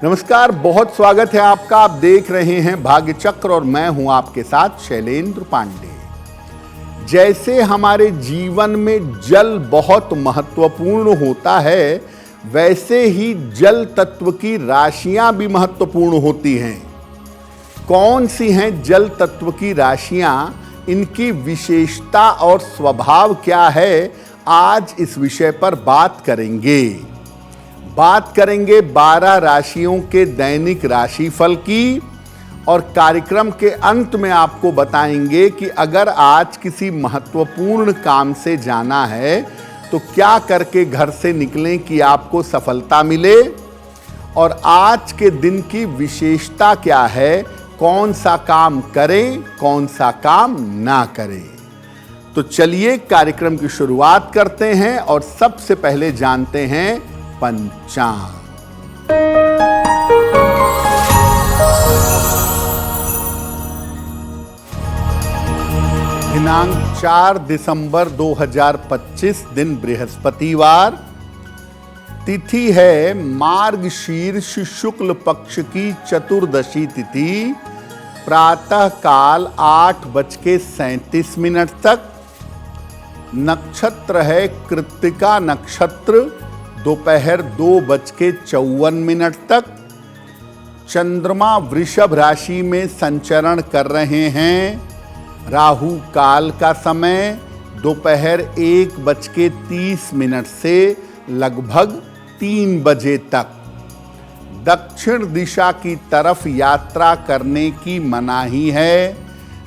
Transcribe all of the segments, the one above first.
नमस्कार, बहुत स्वागत है आपका। आप देख रहे हैं भाग्य चक्र और मैं हूं आपके साथ शैलेंद्र पांडे। जैसे हमारे जीवन में जल बहुत महत्वपूर्ण होता है, वैसे ही जल तत्व की राशियां भी महत्वपूर्ण होती हैं। कौन सी हैं जल तत्व की राशियां, इनकी विशेषता और स्वभाव क्या है, आज इस विषय पर बात करेंगे। 12 राशियों के दैनिक राशिफल की, और कार्यक्रम के अंत में आपको बताएंगे कि अगर आज किसी महत्वपूर्ण काम से जाना है तो क्या करके घर से निकलें कि आपको सफलता मिले, और आज के दिन की विशेषता क्या है, कौन सा काम करें कौन सा काम ना करें। तो चलिए कार्यक्रम की शुरुआत करते हैं और सबसे पहले जानते हैं पंचांग। दिनांक 4 दिसंबर 2025, दिन बृहस्पतिवार, तिथि है मार्गशीर्ष शुक्ल पक्ष की चतुर्दशी तिथि, प्रातः काल 8:37 तक। नक्षत्र है कृत्तिका नक्षत्र, दोपहर 2:54 तक। चंद्रमा वृषभ राशि में संचरण कर रहे हैं। राहु काल का समय दोपहर 1:30 से लगभग 3 बजे तक। दक्षिण दिशा की तरफ यात्रा करने की मनाही है,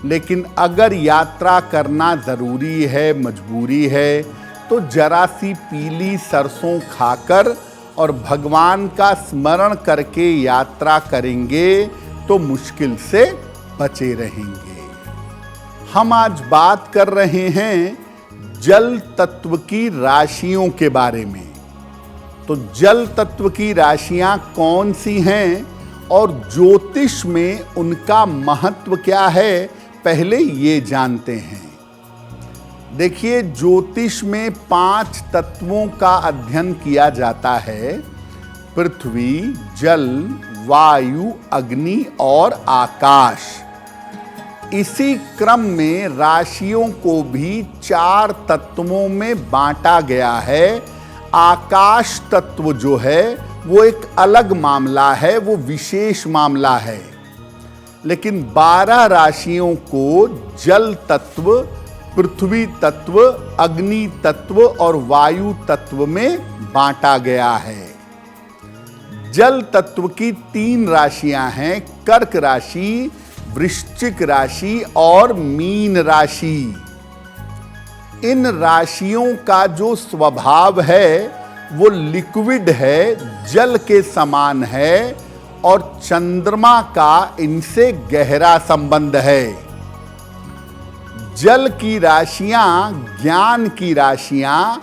लेकिन अगर यात्रा करना ज़रूरी है, मजबूरी है, तो जरा सी पीली सरसों खाकर और भगवान का स्मरण करके यात्रा करेंगे तो मुश्किल से बचे रहेंगे। हम आज बात कर रहे हैं जल तत्व की राशियों के बारे में। तो जल तत्व की राशियां कौन सी हैं और ज्योतिष में उनका महत्व क्या है, पहले ये जानते हैं। देखिए, ज्योतिष में 5 तत्वों का अध्ययन किया जाता है: पृथ्वी, जल, वायु, अग्नि और आकाश। इसी क्रम में राशियों को भी 4 तत्वों में बांटा गया है। आकाश तत्व जो है वो एक अलग मामला है, वो विशेष मामला है। लेकिन 12 राशियों को जल तत्व, पृथ्वी तत्व, अग्नि तत्व और वायु तत्व में बांटा गया है। जल तत्व की 3 राशियां हैं: कर्क राशि, वृश्चिक राशि और मीन राशि। इन राशियों का जो स्वभाव है वो लिक्विड है, जल के समान है, और चंद्रमा का इनसे गहरा संबंध है। जल की राशियां ज्ञान की राशियां,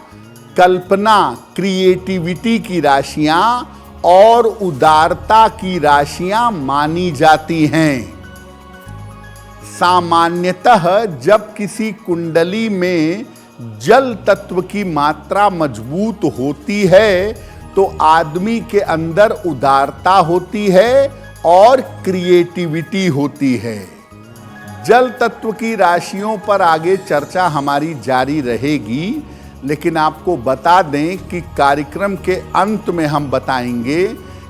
कल्पना, क्रिएटिविटी की राशियां और उदारता की राशियां मानी जाती हैं। सामान्यतः जब किसी कुंडली में जल तत्व की मात्रा मजबूत होती है तो आदमी के अंदर उदारता होती है और क्रिएटिविटी होती है। जल तत्व की राशियों पर आगे चर्चा हमारी जारी रहेगी, लेकिन आपको बता दें कि कार्यक्रम के अंत में हम बताएंगे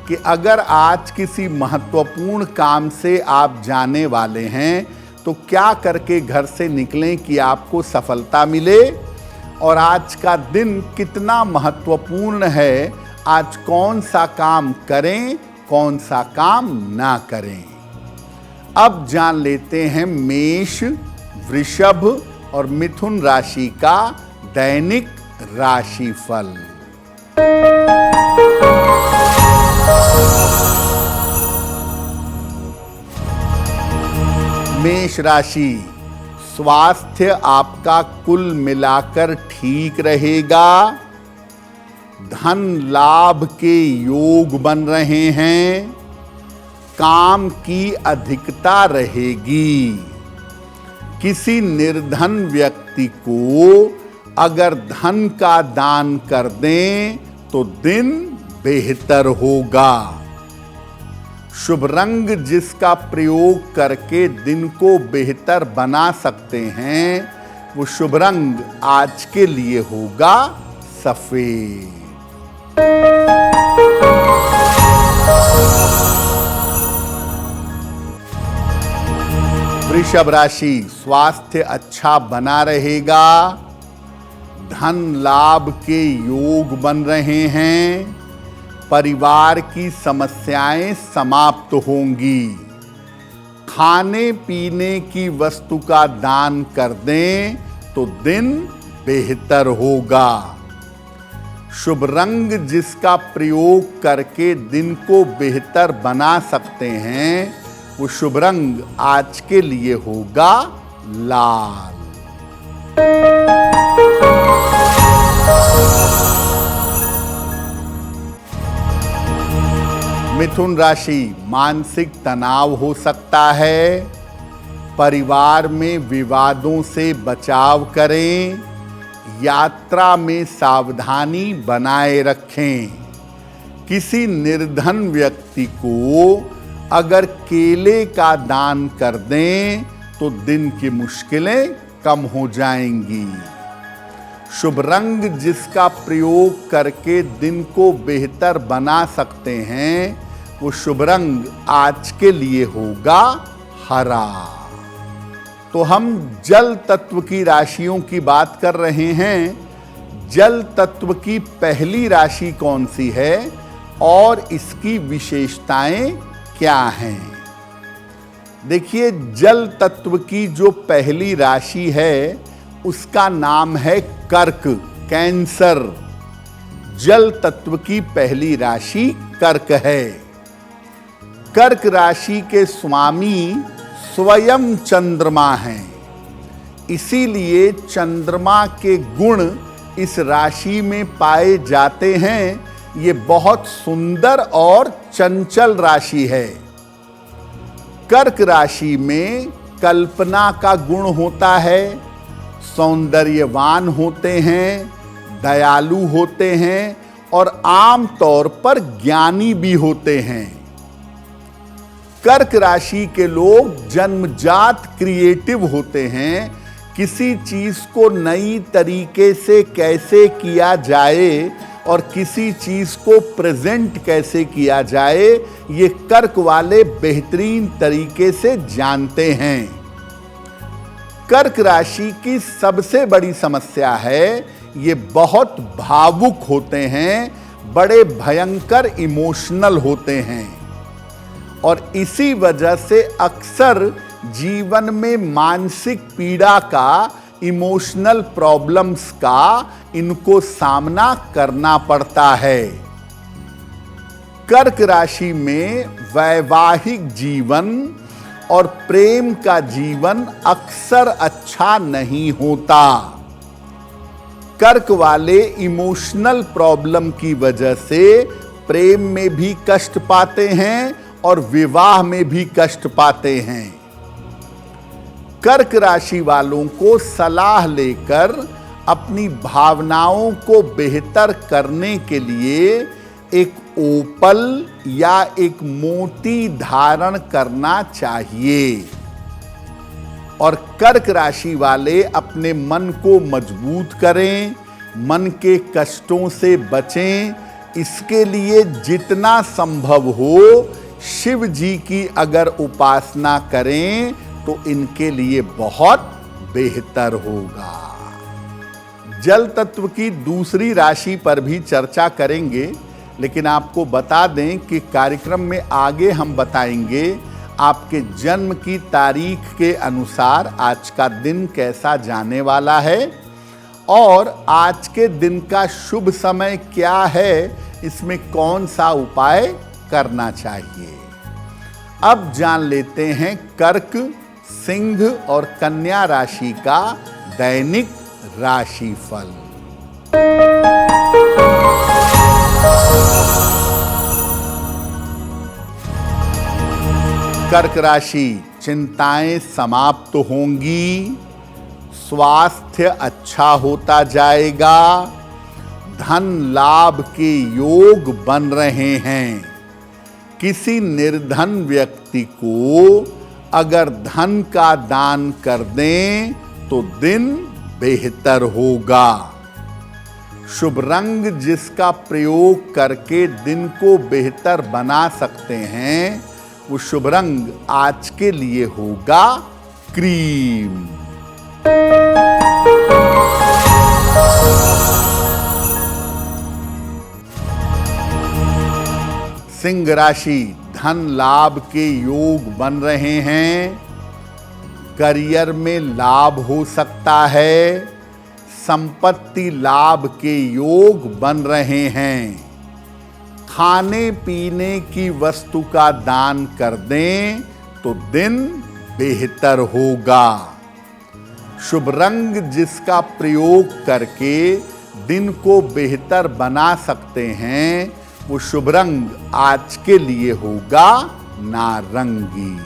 कि अगर आज किसी महत्वपूर्ण काम से आप जाने वाले हैं तो क्या करके घर से निकलें कि आपको सफलता मिले, और आज का दिन कितना महत्वपूर्ण है, आज कौन सा काम करें कौन सा काम ना करें। अब जान लेते हैं मेष, वृषभ और मिथुन राशि का दैनिक राशिफल। मेष राशि, स्वास्थ्य आपका कुल मिलाकर ठीक रहेगा। धन लाभ के योग बन रहे हैं। काम की अधिकता रहेगी। किसी निर्धन व्यक्ति को अगर धन का दान कर दें तो दिन बेहतर होगा। शुभ रंग जिसका प्रयोग करके दिन को बेहतर बना सकते हैं, वो शुभ रंग आज के लिए होगा सफेद। वृषभ राशि, स्वास्थ्य अच्छा बना रहेगा, धन लाभ के योग बन रहे हैं, परिवार की समस्याएं समाप्त होंगी, खाने पीने की वस्तु का दान कर दें तो दिन बेहतर होगा। शुभ रंग जिसका प्रयोग करके दिन को बेहतर बना सकते हैं, वो शुभ रंग आज के लिए होगा लाल। मिथुन राशि, मानसिक तनाव हो सकता है, परिवार में विवादों से बचाव करें, यात्रा में सावधानी बनाए रखें। किसी निर्धन व्यक्ति को अगर केले का दान कर दें तो दिन की मुश्किलें कम हो जाएंगी। शुभ रंग जिसका प्रयोग करके दिन को बेहतर बना सकते हैं, वो शुभ रंग आज के लिए होगा हरा। तो हम जल तत्व की राशियों की बात कर रहे हैं। जल तत्व की पहली राशि कौन सी है और इसकी विशेषताएं क्या हैं? देखिए, जल तत्व की जो पहली राशि है उसका नाम है कर्क, कैंसर। जल तत्व की पहली राशि कर्क है। कर्क राशि के स्वामी स्वयं चंद्रमा हैं, इसीलिए चंद्रमा के गुण इस राशि में पाए जाते हैं। ये बहुत सुंदर और चंचल राशि है। कर्क राशि में कल्पना का गुण होता है, सौंदर्यवान होते हैं, दयालु होते हैं और आम तौर पर ज्ञानी भी होते हैं। कर्क राशि के लोग जन्मजात क्रिएटिव होते हैं। किसी चीज को नई तरीके से कैसे किया जाए और किसी चीज को प्रेजेंट कैसे किया जाए, ये कर्क वाले बेहतरीन तरीके से जानते हैं। कर्क राशि की सबसे बड़ी समस्या है, ये बहुत भावुक होते हैं, बड़े भयंकर इमोशनल होते हैं और इसी वजह से अक्सर जीवन में मानसिक पीड़ा का, इमोशनल प्रॉब्लम्स का इनको सामना करना पड़ता है। कर्क राशि में वैवाहिक जीवन और प्रेम का जीवन अक्सर अच्छा नहीं होता। कर्क वाले इमोशनल प्रॉब्लम की वजह से प्रेम में भी कष्ट पाते हैं और विवाह में भी कष्ट पाते हैं। कर्क राशि वालों को सलाह लेकर अपनी भावनाओं को बेहतर करने के लिए एक ओपल या एक मोती धारण करना चाहिए और कर्क राशि वाले अपने मन को मजबूत करें, मन के कष्टों से बचें। इसके लिए जितना संभव हो शिव जी की अगर उपासना करें तो इनके लिए बहुत बेहतर होगा। जल तत्व की दूसरी राशि पर भी चर्चा करेंगे, लेकिन आपको बता दें कि कार्यक्रम में आगे हम बताएंगे आपके जन्म की तारीख के अनुसार आज का दिन कैसा जाने वाला है और आज के दिन का शुभ समय क्या है, इसमें कौन सा उपाय करना चाहिए। अब जान लेते हैं कर्क, सिंह और कन्या राशि का दैनिक राशिफल। कर्क राशि, चिंताएं समाप्त होंगी, स्वास्थ्य अच्छा होता जाएगा, धन लाभ के योग बन रहे हैं, किसी निर्धन व्यक्ति को अगर धन का दान कर दें तो दिन बेहतर होगा। शुभ रंग जिसका प्रयोग करके दिन को बेहतर बना सकते हैं, वो शुभ रंग आज के लिए होगा क्रीम। सिंह राशि, धन लाभ के योग बन रहे हैं। करियर में लाभ हो सकता है। संपत्ति लाभ के योग बन रहे हैं। खाने पीने की वस्तु का दान कर दें तो दिन बेहतर होगा। शुभ रंग जिसका प्रयोग करके दिन को बेहतर बना सकते हैं, वो शुभ रंग आज के लिए होगा नारंगी।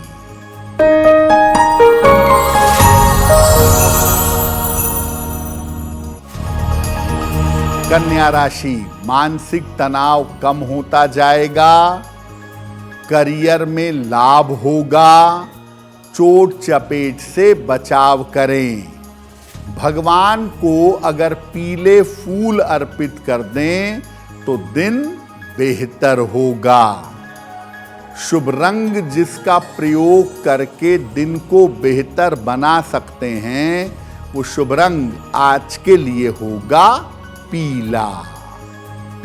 कन्या राशि, मानसिक तनाव कम होता जाएगा। करियर में लाभ होगा। चोट चपेट से बचाव करें। भगवान को अगर पीले फूल अर्पित कर दें तो दिन बेहतर होगा। शुभ रंग जिसका प्रयोग करके दिन को बेहतर बना सकते हैं, वो शुभ रंग आज के लिए होगा पीला।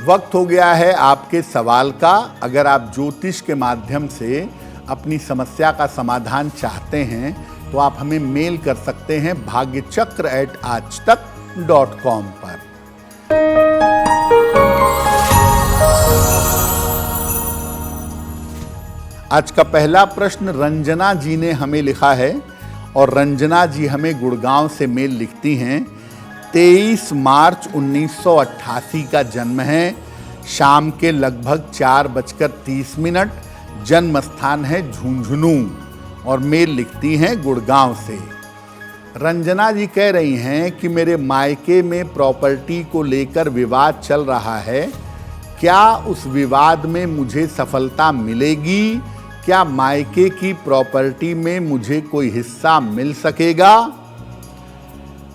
वक्त हो गया है आपके सवाल का। अगर आप ज्योतिष के माध्यम से अपनी समस्या का समाधान चाहते हैं तो आप हमें मेल कर सकते हैं bhagyachakra@aajtak.com पर। आज का पहला प्रश्न रंजना जी ने हमें लिखा है और रंजना जी हमें गुड़गांव से मेल लिखती हैं। 23 मार्च 1988 का जन्म है। शाम के लगभग 4:30। जन्म स्थान है झुंझुनू और मेल लिखती हैं गुड़गांव से। रंजना जी कह रही हैं कि मेरे मायके में प्रॉपर्टी को लेकर विवाद चल रहा है। क्या उस विवाद में मुझे सफलता मिलेगी? क्या मायके की प्रॉपर्टी में मुझे कोई हिस्सा मिल सकेगा?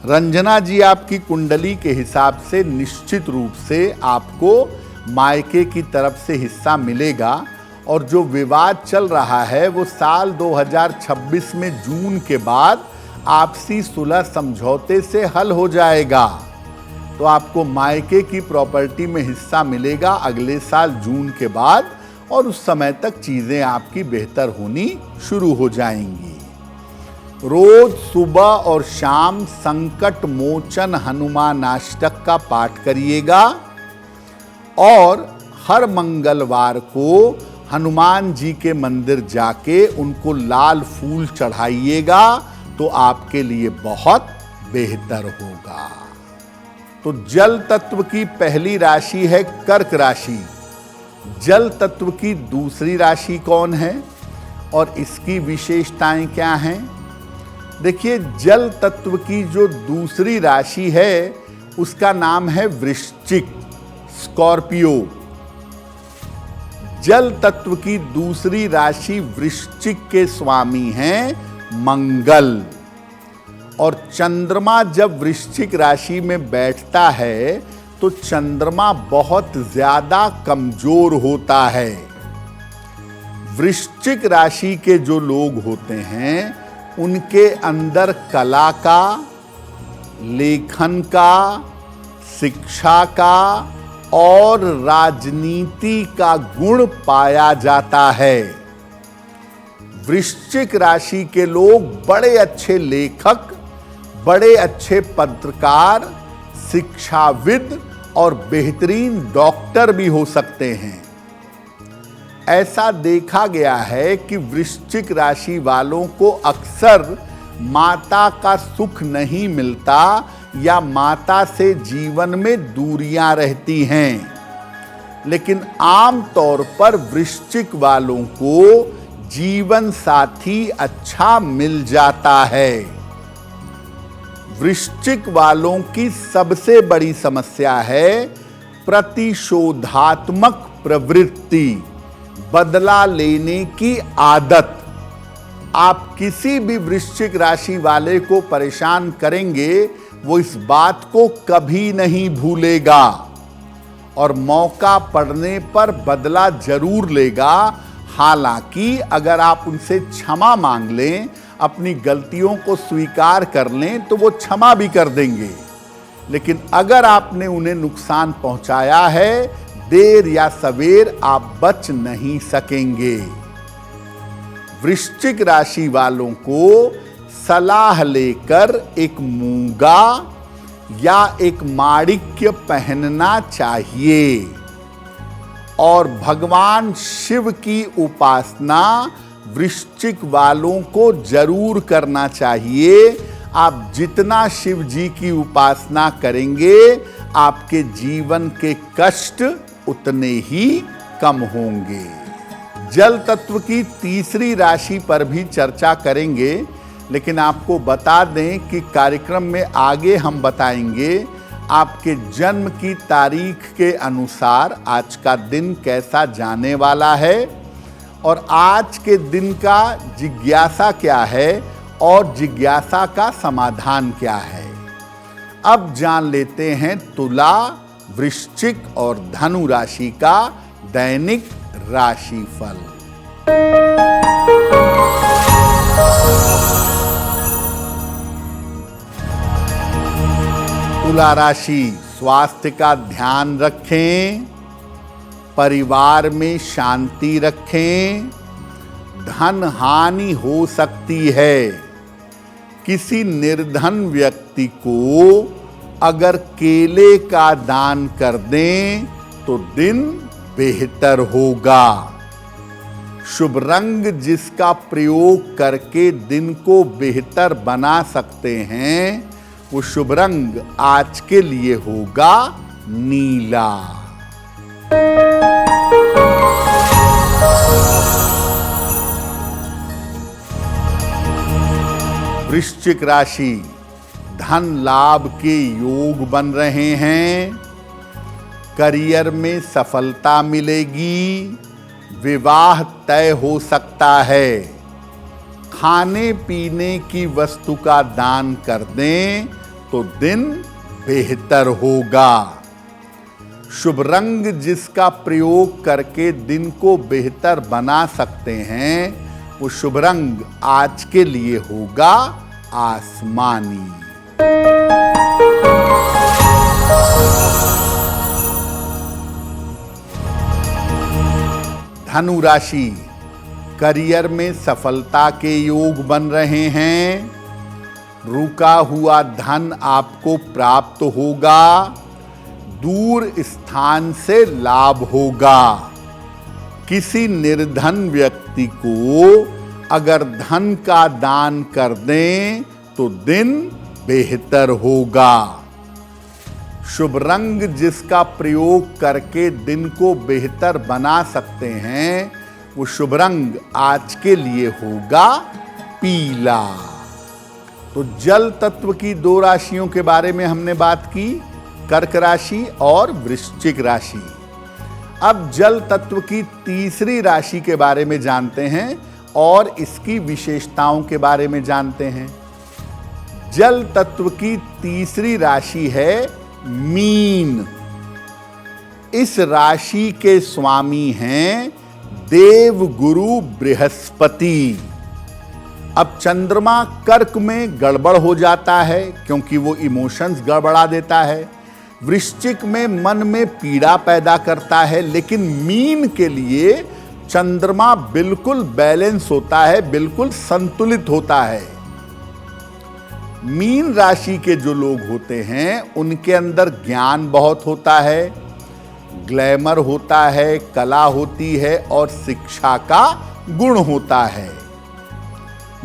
रंजना जी, आपकी कुंडली के हिसाब से निश्चित रूप से आपको मायके की तरफ से हिस्सा मिलेगा और जो विवाद चल रहा है वो साल 2026 में जून के बाद आपसी सुलह समझौते से हल हो जाएगा। तो आपको मायके की प्रॉपर्टी में हिस्सा मिलेगा अगले साल जून के बाद और उस समय तक चीजें आपकी बेहतर होनी शुरू हो जाएंगी। रोज सुबह और शाम संकट मोचन हनुमानाष्टक का पाठ करिएगा और हर मंगलवार को हनुमान जी के मंदिर जाके उनको लाल फूल चढ़ाइएगा तो आपके लिए बहुत बेहतर होगा। तो जल तत्व की पहली राशि है कर्क राशि। जल तत्व की दूसरी राशि कौन है और इसकी विशेषताएं क्या हैं? देखिए, जल तत्व की जो दूसरी राशि है उसका नाम है वृश्चिक, स्कॉर्पियो। जल तत्व की दूसरी राशि वृश्चिक के स्वामी हैं मंगल। और चंद्रमा जब वृश्चिक राशि में बैठता है तो चंद्रमा बहुत ज्यादा कमजोर होता है। वृश्चिक राशि के जो लोग होते हैं उनके अंदर कला का, लेखन का, शिक्षा का और राजनीति का गुण पाया जाता है। वृश्चिक राशि के लोग बड़े अच्छे लेखक, बड़े अच्छे पत्रकार, शिक्षाविद और बेहतरीन डॉक्टर भी हो सकते हैं। ऐसा देखा गया है कि वृश्चिक राशि वालों को अक्सर माता का सुख नहीं मिलता या माता से जीवन में दूरियां रहती हैं, लेकिन आम तौर पर वृश्चिक वालों को जीवन साथी अच्छा मिल जाता है। वृश्चिक वालों की सबसे बड़ी समस्या है प्रतिशोधात्मक प्रवृत्ति। बदला लेने की आदत आप किसी भी वृश्चिक राशि वाले को परेशान करेंगे, वो इस बात को कभी नहीं भूलेगा और मौका पड़ने पर बदला जरूर लेगा। हालांकि अगर आप उनसे क्षमा मांग लें, अपनी गलतियों को स्वीकार कर लें, तो वो क्षमा भी कर देंगे। लेकिन अगर आपने उन्हें नुकसान पहुंचाया है, देर या सवेर आप बच नहीं सकेंगे। वृश्चिक राशि वालों को सलाह लेकर एक मूंगा या एक माणिक्य पहनना चाहिए और भगवान शिव की उपासना वृश्चिक वालों को जरूर करना चाहिए। आप जितना शिव जी की उपासना करेंगे, आपके जीवन के कष्ट उतने ही कम होंगे। जल तत्व की तीसरी राशि पर भी चर्चा करेंगे, लेकिन आपको बता दें कि कार्यक्रम में आगे हम बताएंगे आपके जन्म की तारीख के अनुसार आज का दिन कैसा जाने वाला है और आज के दिन का जिज्ञासा क्या है और जिज्ञासा का समाधान क्या है। अब जान लेते हैं तुला, वृश्चिक और धनु राशि का दैनिक राशिफल। तुला राशि, स्वास्थ्य का ध्यान रखें, परिवार में शांति रखें, धन हानि हो सकती है। किसी निर्धन व्यक्ति को अगर केले का दान कर दें तो दिन बेहतर होगा। शुभ रंग जिसका प्रयोग करके दिन को बेहतर बना सकते हैं, वो शुभ रंग आज के लिए होगा नीला। वृश्चिक राशि, धन लाभ के योग बन रहे हैं, करियर में सफलता मिलेगी, विवाह तय हो सकता है। खाने पीने की वस्तु का दान कर दें तो दिन बेहतर होगा। शुभ रंग जिसका प्रयोग करके दिन को बेहतर बना सकते हैं, वो शुभ रंग आज के लिए होगा आसमानी। धनु राशि, करियर में सफलता के योग बन रहे हैं, रुका हुआ धन आपको प्राप्त होगा, दूर स्थान से लाभ होगा। किसी निर्धन व्यक्ति को अगर धन का दान कर दें तो दिन बेहतर होगा। शुभ रंग जिसका प्रयोग करके दिन को बेहतर बना सकते हैं, वो शुभ रंग आज के लिए होगा पीला। तो जल तत्व की दो राशियों के बारे में हमने बात की, कर्क राशि और वृश्चिक राशि। अब जल तत्व की तीसरी राशि के बारे में जानते हैं और इसकी विशेषताओं के बारे में जानते हैं। जल तत्व की तीसरी राशि है मीन। इस राशि के स्वामी हैं देव गुरु बृहस्पति। अब चंद्रमा कर्क में गड़बड़ हो जाता है क्योंकि वो इमोशंस गड़बड़ा देता है, वृश्चिक में मन में पीड़ा पैदा करता है, लेकिन मीन के लिए चंद्रमा बिल्कुल बैलेंस होता है, बिल्कुल संतुलित होता है। मीन राशि के जो लोग होते हैं उनके अंदर ज्ञान बहुत होता है, ग्लैमर होता है, कला होती है और शिक्षा का गुण होता है।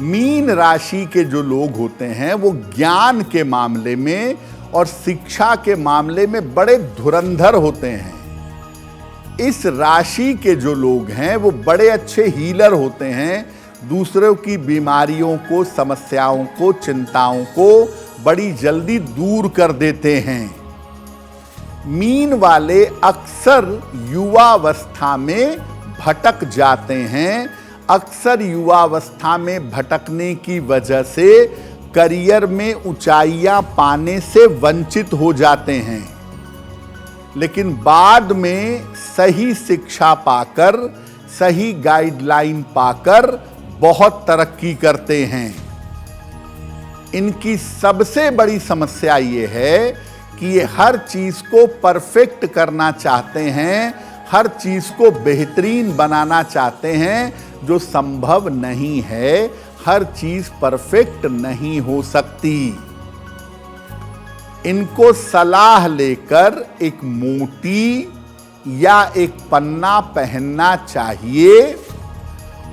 मीन राशि के जो लोग होते हैं वो ज्ञान के मामले में और शिक्षा के मामले में बड़े धुरंधर होते हैं। इस राशि के जो लोग हैं वो बड़े अच्छे हीलर होते हैं, दूसरों की बीमारियों को, समस्याओं को, चिंताओं को बड़ी जल्दी दूर कर देते हैं। मीन वाले अक्सर युवावस्था में भटक जाते हैं। अक्सर युवावस्था में भटकने की वजह से करियर में ऊंचाइयां पाने से वंचित हो जाते हैं, लेकिन बाद में सही शिक्षा पाकर, सही गाइडलाइन पाकर बहुत तरक्की करते हैं। इनकी सबसे बड़ी समस्या ये है कि ये हर चीज को परफेक्ट करना चाहते हैं, हर चीज को बेहतरीन बनाना चाहते हैं, जो संभव नहीं है। हर चीज परफेक्ट नहीं हो सकती। इनको सलाह लेकर एक मोटी या एक पन्ना पहनना चाहिए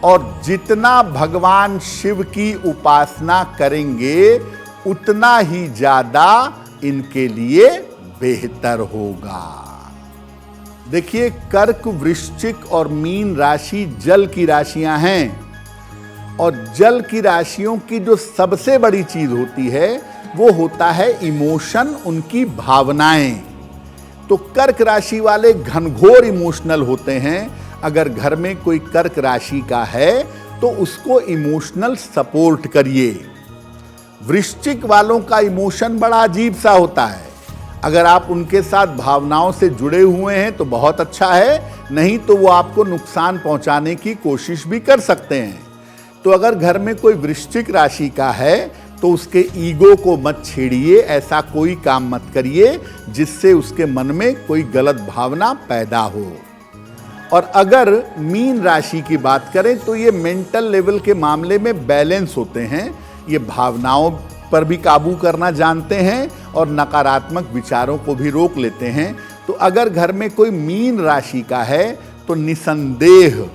और जितना भगवान शिव की उपासना करेंगे उतना ही ज्यादा इनके लिए बेहतर होगा। देखिए, कर्क, वृश्चिक और मीन राशि जल की राशियां हैं और जल की राशियों की जो सबसे बड़ी चीज होती है वो होता है इमोशन, उनकी भावनाएं। तो कर्क राशि वाले घनघोर इमोशनल होते हैं। अगर घर में कोई कर्क राशि का है तो उसको इमोशनल सपोर्ट करिए। वृश्चिक वालों का इमोशन बड़ा अजीब सा होता है। अगर आप उनके साथ भावनाओं से जुड़े हुए हैं तो बहुत अच्छा है, नहीं तो वो आपको नुकसान पहुंचाने की कोशिश भी कर सकते हैं। तो अगर घर में कोई वृश्चिक राशि का है तो उसके ईगो को मत छेड़िए, ऐसा कोई काम मत करिए जिससे उसके मन में कोई गलत भावना पैदा हो। और अगर मीन राशि की बात करें तो ये मेंटल लेवल के मामले में बैलेंस होते हैं। ये भावनाओं पर भी काबू करना जानते हैं और नकारात्मक विचारों को भी रोक लेते हैं। तो अगर घर में कोई मीन राशि का है तो निसंदेह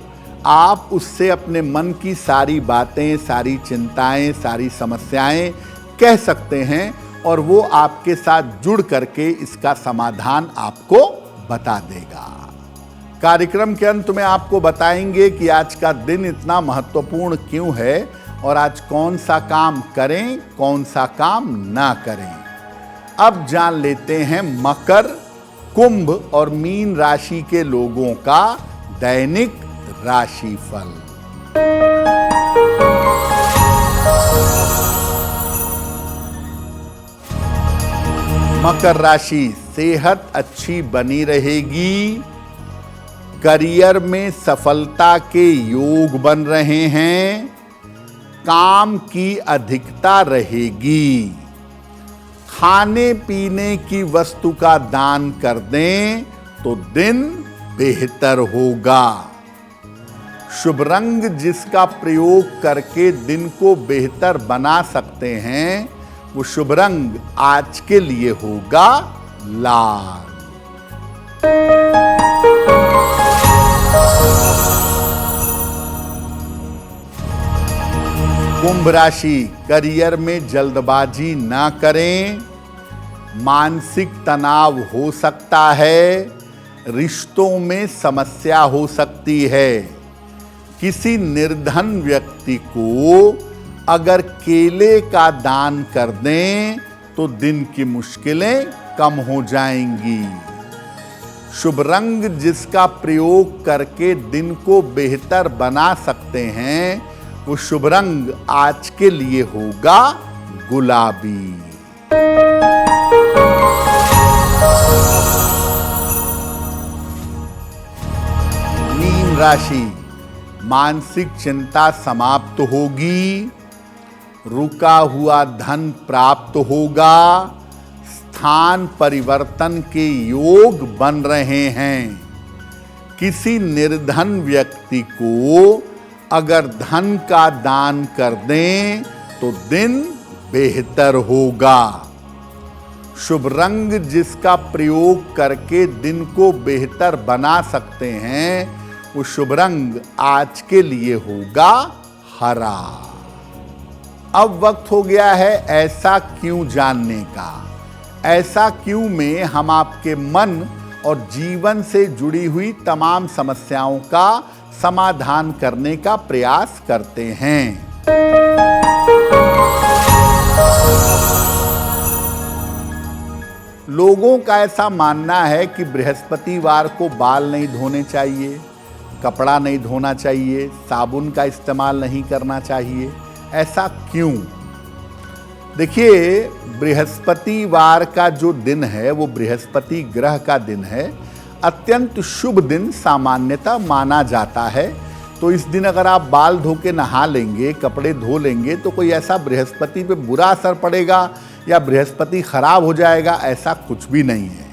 आप उससे अपने मन की सारी बातें, सारी चिंताएं, सारी समस्याएं कह सकते हैं और वो आपके साथ जुड़ करके इसका समाधान आपको बता देगा। कार्यक्रम के अंत में आपको बताएंगे कि आज का दिन इतना महत्वपूर्ण क्यों है और आज कौन सा काम करें, कौन सा काम ना करें। अब जान लेते हैं मकर, कुंभ और मीन राशि के लोगों का दैनिक राशिफल। मकर राशि, सेहत अच्छी बनी रहेगी। करियर में सफलता के योग बन रहे हैं। काम की अधिकता रहेगी। खाने पीने की वस्तु का दान कर दें तो दिन बेहतर होगा। शुभ रंग जिसका प्रयोग करके दिन को बेहतर बना सकते हैं वो शुभ रंग आज के लिए होगा लाल। कुंभ राशि, करियर में जल्दबाजी ना करें। मानसिक तनाव हो सकता है। रिश्तों में समस्या हो सकती है। किसी निर्धन व्यक्ति को अगर केले का दान कर दें तो दिन की मुश्किलें कम हो जाएंगी। शुभ रंग जिसका प्रयोग करके दिन को बेहतर बना सकते हैं वो शुभ रंग आज के लिए होगा गुलाबी। मीन राशि, मानसिक चिंता समाप्त होगी। रुका हुआ धन प्राप्त होगा। स्थान परिवर्तन के योग बन रहे हैं। किसी निर्धन व्यक्ति को अगर धन का दान कर दें तो दिन बेहतर होगा। शुभ रंग जिसका प्रयोग करके दिन को बेहतर बना सकते हैं वो शुभ रंग आज के लिए होगा हरा। अब वक्त हो गया है ऐसा क्यों जानने का। ऐसा क्यों में हम आपके मन और जीवन से जुड़ी हुई तमाम समस्याओं का समाधान करने का प्रयास करते हैं। लोगों का ऐसा मानना है कि बृहस्पतिवार को बाल नहीं धोने चाहिए, कपड़ा नहीं धोना चाहिए, साबुन का इस्तेमाल नहीं करना चाहिए। ऐसा क्यों? देखिए, बृहस्पतिवार का जो दिन है वो बृहस्पति ग्रह का दिन है, अत्यंत शुभ दिन सामान्यतः माना जाता है। तो इस दिन अगर आप बाल धो के नहा लेंगे, कपड़े धो लेंगे, तो कोई ऐसा बृहस्पति पे बुरा असर पड़ेगा या बृहस्पति खराब हो जाएगा, ऐसा कुछ भी नहीं है।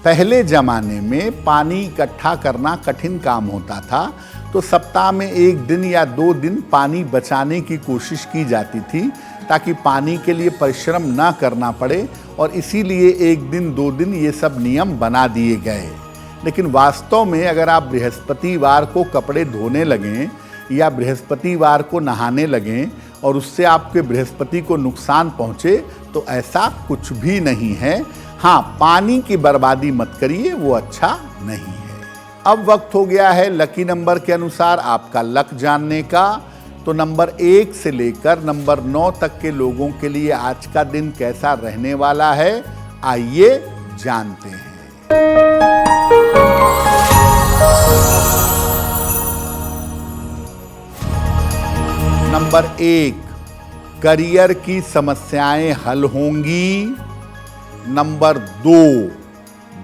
पहले जमाने में पानी इकट्ठा करना कठिन काम होता था, तो सप्ताह में 1 दिन या 2 दिन पानी बचाने की कोशिश की जाती थी ताकि पानी के लिए परिश्रम ना करना पड़े, और इसीलिए 1 दिन 2 दिन ये सब नियम बना दिए गए। लेकिन वास्तव में अगर आप बृहस्पतिवार को कपड़े धोने लगें या बृहस्पतिवार को नहाने लगें और उससे आपके बृहस्पति को नुकसान पहुँचे, तो ऐसा कुछ भी नहीं है। हाँ, पानी की बर्बादी मत करिए, वो अच्छा नहीं है। अब वक्त हो गया है लकी नंबर के अनुसार आपका लक जानने का। तो नंबर 1 से लेकर नंबर 9 तक के लोगों के लिए आज का दिन कैसा रहने वाला है, आइए जानते हैं। नंबर 1, करियर की समस्याएं हल होंगी। नंबर 2,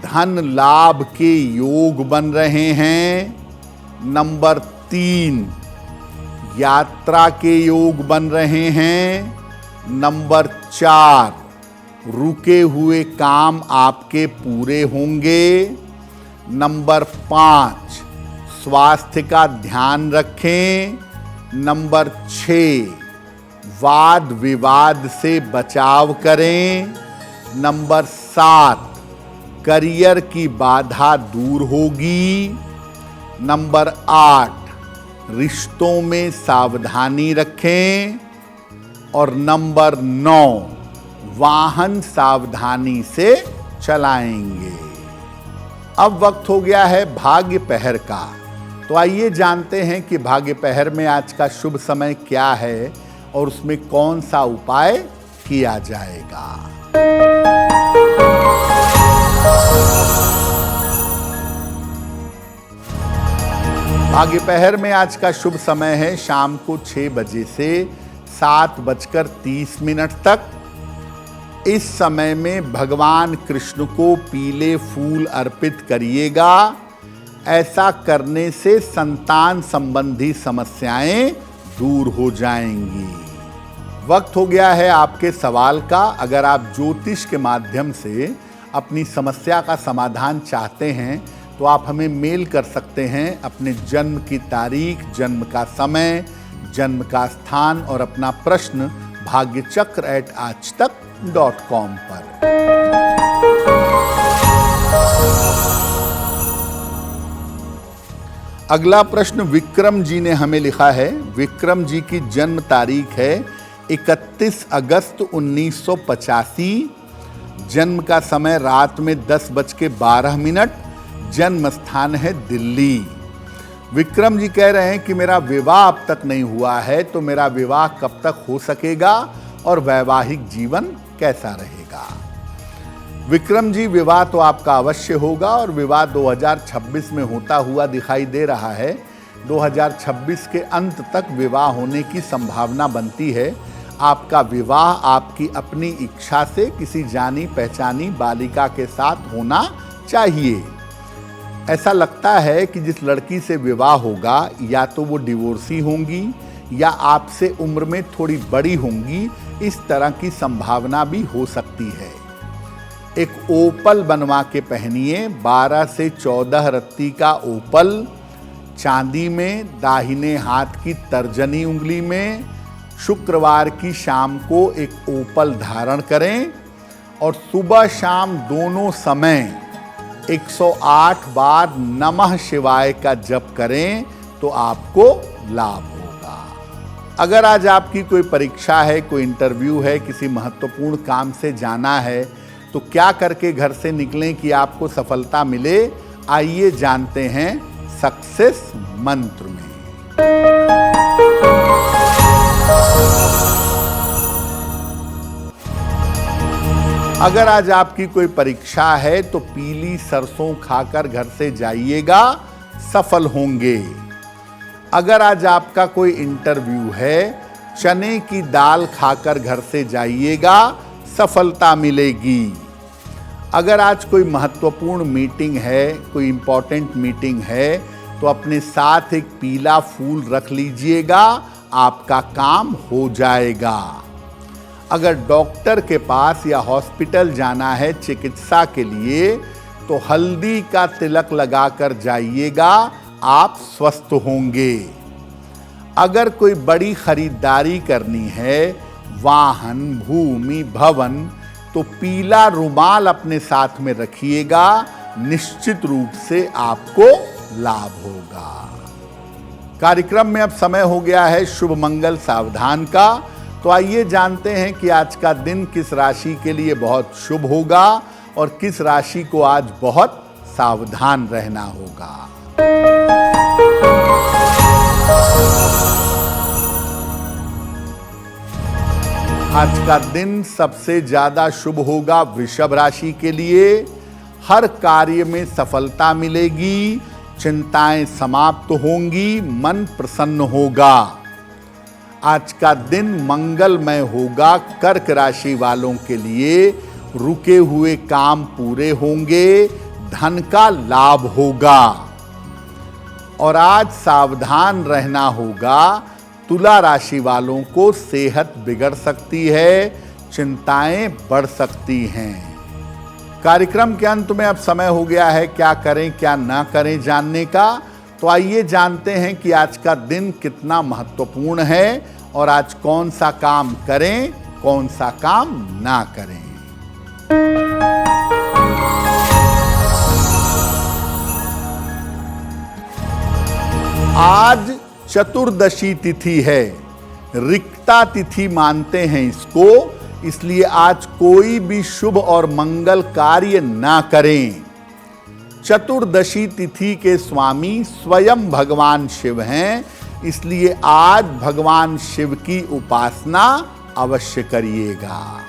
धन लाभ के योग बन रहे हैं। नंबर 3, यात्रा के योग बन रहे हैं। नंबर 4, रुके हुए काम आपके पूरे होंगे। नंबर 5, स्वास्थ्य का ध्यान रखें। नंबर 6, वाद विवाद से बचाव करें। नंबर 7, करियर की बाधा दूर होगी। नंबर 8, रिश्तों में सावधानी रखें। और नंबर 9, वाहन सावधानी से चलाएंगे। अब वक्त हो गया है भाग्य पहर का। तो आइए जानते हैं कि भाग्य पहर में आज का शुभ समय क्या है और उसमें कौन सा उपाय किया जाएगा। भाग्य पहर में आज का शुभ समय है शाम को 6 बजे से 7:30 तक। इस समय में भगवान कृष्ण को पीले फूल अर्पित करिएगा। ऐसा करने से संतान संबंधी समस्याएं दूर हो जाएंगी। वक्त हो गया है आपके सवाल का। अगर आप ज्योतिष के माध्यम से अपनी समस्या का समाधान चाहते हैं तो आप हमें मेल कर सकते हैं अपने जन्म की तारीख, जन्म का समय, जन्म का स्थान और अपना प्रश्न bhagyachakra@aajtak.com पर। अगला प्रश्न विक्रम जी ने हमें लिखा है। विक्रम जी की जन्म तारीख है 31 अगस्त 1985। जन्म का समय रात में 10:12। जन्म स्थान है दिल्ली। विक्रम जी कह रहे हैं कि मेरा विवाह अब तक नहीं हुआ है, तो मेरा विवाह कब तक हो सकेगा और वैवाहिक जीवन कैसा रहेगा। विक्रम जी, विवाह तो आपका अवश्य होगा और विवाह 2026 में होता हुआ दिखाई दे रहा है। 2026 के अंत तक विवाह होने की संभावना बनती है। आपका विवाह आपकी अपनी इच्छा से किसी जानी पहचानी बालिका के साथ होना चाहिए। ऐसा लगता है कि जिस लड़की से विवाह होगा या तो वो डिवोर्सी होंगी या आपसे उम्र में थोड़ी बड़ी होंगी। इस तरह की संभावना भी हो सकती है। एक ओपल बनवा के पहनिए, 12 से 14 रत्ती का ओपल, चांदी में, दाहिने हाथ की तर्जनी उंगली में। शुक्रवार की शाम को एक ओपल धारण करें और सुबह शाम दोनों समय 108 बार नमः शिवाय का जप करें तो आपको लाभ होगा। अगर आज आपकी कोई परीक्षा है, कोई इंटरव्यू है, किसी महत्वपूर्ण काम से जाना है, तो क्या करके घर से निकलें कि आपको सफलता मिले, आइए जानते हैं सक्सेस मंत्र में। अगर आज आपकी कोई परीक्षा है तो पीली सरसों खाकर घर से जाइएगा सफल होंगे। अगर आज आपका कोई इंटरव्यू है, चने की दाल खाकर घर से जाइएगा, सफलता मिलेगी। अगर आज कोई महत्वपूर्ण मीटिंग है, कोई इंपॉर्टेंट मीटिंग है, तो अपने साथ एक पीला फूल रख लीजिएगा, आपका काम हो जाएगा। अगर डॉक्टर के पास या हॉस्पिटल जाना है चिकित्सा के लिए, तो हल्दी का तिलक लगाकर जाइएगा, आप स्वस्थ होंगे। अगर कोई बड़ी खरीदारी करनी है, वाहन, भूमि, भवन, तो पीला रुमाल अपने साथ में रखिएगा, निश्चित रूप से आपको लाभ होगा। कार्यक्रम में अब समय हो गया है शुभ मंगल सावधान का। तो आइए जानते हैं कि आज का दिन किस राशि के लिए बहुत शुभ होगा और किस राशि को आज बहुत सावधान रहना होगा। आज का दिन सबसे ज्यादा शुभ होगा वृषभ राशि के लिए। हर कार्य में सफलता मिलेगी, चिंताएं समाप्त होंगी, मन प्रसन्न होगा। आज का दिन मंगलमय होगा। कर्क राशि वालों के लिए रुके हुए काम पूरे होंगे, धन का लाभ होगा। और आज सावधान रहना होगा। तुला राशि वालों को सेहत बिगड़ सकती है, चिंताएं बढ़ सकती हैं। कार्यक्रम के अंत में अब समय हो गया है क्या करें क्या ना करें जानने का। तो आइए जानते हैं कि आज का दिन कितना महत्वपूर्ण है और आज कौन सा काम करें, कौन सा काम ना करें। आज चतुर्दशी तिथि है, रिक्ता तिथि मानते हैं इसको, इसलिए आज कोई भी शुभ और मंगल कार्य ना करें। चतुर्दशी तिथि के स्वामी स्वयं भगवान शिव हैं, इसलिए आज भगवान शिव की उपासना अवश्य करिएगा।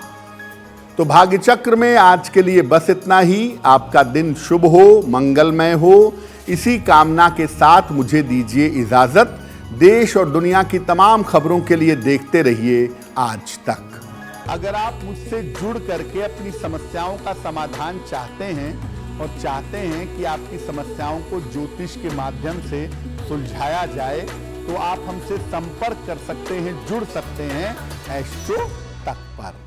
तो भाग्य चक्र में आज के लिए बस इतना ही। आपका दिन शुभ हो, मंगलमय हो, इसी कामना के साथ मुझे दीजिए इजाजत। देश और दुनिया की तमाम खबरों के लिए देखते रहिए आज तक। अगर आप मुझसे जुड़ करके अपनी समस्याओं का समाधान चाहते हैं और चाहते हैं कि आपकी समस्याओं को ज्योतिष के माध्यम से सुलझाया जाए, तो आप हमसे संपर्क कर सकते हैं, जुड़ सकते हैं एस्ट्रो तक पर।